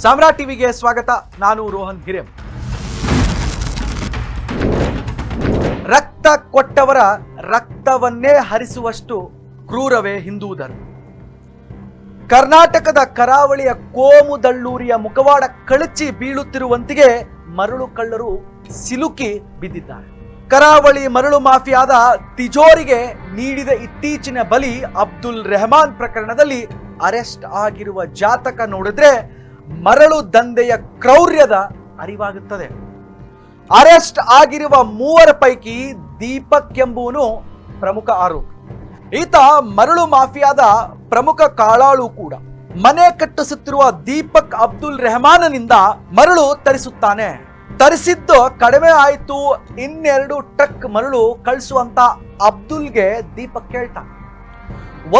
ಸಾಮ್ರಾಟ್ ಟಿವಿಗೆ ಸ್ವಾಗತ. ನಾನು ರೋಹನ್ ಹಿರೇಮ್. ರಕ್ತ ಕೊಟ್ಟವರ ರಕ್ತವನ್ನೇ ಹರಿಸುವಷ್ಟು ಕ್ರೂರವೇ ಹಿಂದೂ ಧರ್ಮ. ಕರ್ನಾಟಕದ ಕರಾವಳಿಯ ಕೋಮುದಳ್ಳೂರಿಯ ಮುಖವಾಡ ಕಳಚಿ ಬೀಳುತ್ತಿರುವಂತೆಯೇ ಮರಳು ಕಳ್ಳರು ಸಿಲುಕಿ ಬಿದ್ದಿದ್ದಾರೆ. ಕರಾವಳಿ ಮರಳು ಮಾಫಿಯಾದ ತಿಜೋರಿಗೆ ನೀಡಿದ ಇತ್ತೀಚಿನ ಬಲಿ ಅಬ್ದುಲ್ ರೆಹಮಾನ್ ಪ್ರಕರಣದಲ್ಲಿ ಅರೆಸ್ಟ್ ಆಗಿರುವ ಜಾತಕ ನೋಡಿದ್ರೆ ಮರಳು ದಂಧೆಯ ಕ್ರೌರ್ಯದ ಅರಿವಾಗುತ್ತದೆ. ಅರೆಸ್ಟ್ ಆಗಿರುವ 3 ಪೈಕಿ ದೀಪಕ್ ಎಂಬುವನು ಪ್ರಮುಖ ಆರೋಪಿ. ಈತ ಮರಳು ಮಾಫಿಯಾದ ಪ್ರಮುಖ ಕಾಳಾಳು ಕೂಡ. ಮನೆ ಕಟ್ಟಿಸುತ್ತಿರುವ ದೀಪಕ್ ಅಬ್ದುಲ್ ರೆಹಮಾನನಿಂದ ಮರಳು ತರಿಸುತ್ತಾನೆ. ತರಿಸಿದ್ದು ಕಡಿಮೆ ಆಯಿತು, 2 ಟ್ರಕ್ ಮರಳು ಕಳಿಸುವಂತ ಅಬ್ದುಲ್ಗೆ ದೀಪಕ್ ಕೇಳ್ತಾನೆ.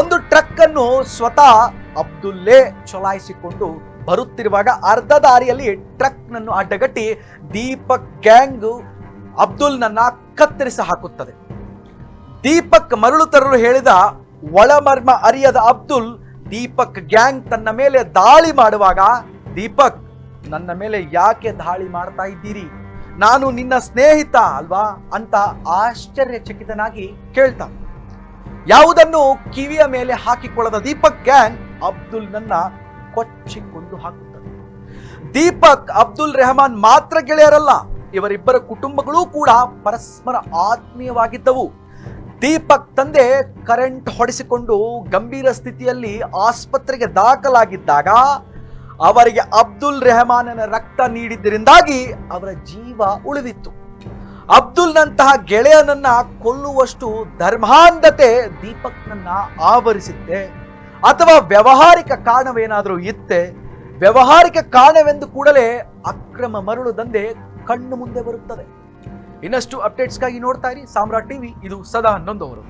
1 ಟ್ರಕ್ ಅನ್ನು ಸ್ವತಃ ಅಬ್ದುಲ್ಲೇ ಚಲಾಯಿಸಿಕೊಂಡು ಬರುತ್ತಿರುವಾಗ ಅರ್ಧ ದಾರಿಯಲ್ಲಿ ಟ್ರಕ್ ನನ್ನು ಅಡ್ಡಗಟ್ಟಿ ದೀಪಕ್ ಗ್ಯಾಂಗ್ ಅಬ್ದುಲ್ ನನ್ನ ಕತ್ತರಿಸಿ ಹಾಕುತ್ತದೆ. ದೀಪಕ್ ಮರಳು ತರಲು ಹೇಳಿದ ಒಳಮರ್ಮ ಅರಿಯದ ಅಬ್ದುಲ್ ದೀಪಕ್ ಗ್ಯಾಂಗ್ ತನ್ನ ಮೇಲೆ ದಾಳಿ ಮಾಡುವಾಗ, ದೀಪಕ್ ನನ್ನ ಮೇಲೆ ಯಾಕೆ ದಾಳಿ ಮಾಡ್ತಾ ಇದ್ದೀರಿ, ನಾನು ನಿನ್ನ ಸ್ನೇಹಿತ ಅಲ್ವಾ ಅಂತ ಆಶ್ಚರ್ಯಚಕಿತನಾಗಿ ಕೇಳ್ತಾನೆ. ಯಾವುದನ್ನು ಕಿವಿಯ ಮೇಲೆ ಹಾಕಿಕೊಳ್ಳದ ದೀಪಕ್ ಗ್ಯಾಂಗ್ ಅಬ್ದುಲ್ ನನ್ನ ಕೊಚ್ಚಿಕೊಂಡು ಹಾಕುತ್ತದೆ. ದೀಪಕ್ ಅಬ್ದುಲ್ ರೆಹಮಾನ್ ಮಾತ್ರ ಗೆಳೆಯರಲ್ಲ, ಇವರಿಬ್ಬರ ಕುಟುಂಬಗಳೂ ಕೂಡ ಪರಸ್ಪರ ಆತ್ಮೀಯವಾಗಿದ್ದವು. ದೀಪಕ್ ತಂದೆ ಕರೆಂಟ್ ಹೊಡೆಸಿಕೊಂಡು ಗಂಭೀರ ಸ್ಥಿತಿಯಲ್ಲಿ ಆಸ್ಪತ್ರೆಗೆ ದಾಖಲಾಗಿದ್ದಾಗ ಅವರಿಗೆ ಅಬ್ದುಲ್ ರೆಹಮಾನನ ರಕ್ತ ನೀಡಿದ್ದರಿಂದಾಗಿ ಅವರ ಜೀವ ಉಳಿದಿತ್ತು. ಅಬ್ದುಲ್ನಂತಹ ಗೆಳೆಯನನ್ನ ಕೊಲ್ಲುವಷ್ಟು ಧರ್ಮಾಂಧತೆ ದೀಪಕ್ನನ್ನ ಆವರಿಸಿದ್ದೆ, ಅಥವಾ ವ್ಯಾವಹಾರಿಕ ಕಾರಣವೇನಾದರೂ ಇತ್ತೆ? ವ್ಯಾವಹಾರಿಕ ಕಾರಣವೆಂದು ಕೂಡಲೇ ಅಕ್ರಮ ಮರಳು ದಂಧೆ ಕಣ್ಣು ಮುಂದೆ ಬರುತ್ತದೆ. ಇನ್ನಷ್ಟು ಅಪ್ಡೇಟ್ಸ್ಗಾಗಿ ನೋಡ್ತಾ ಇರಿ ಸಾಮ್ರಾಟ್ ಟಿವಿ. ಇದು ಸದಾ ನೊಂದವರು.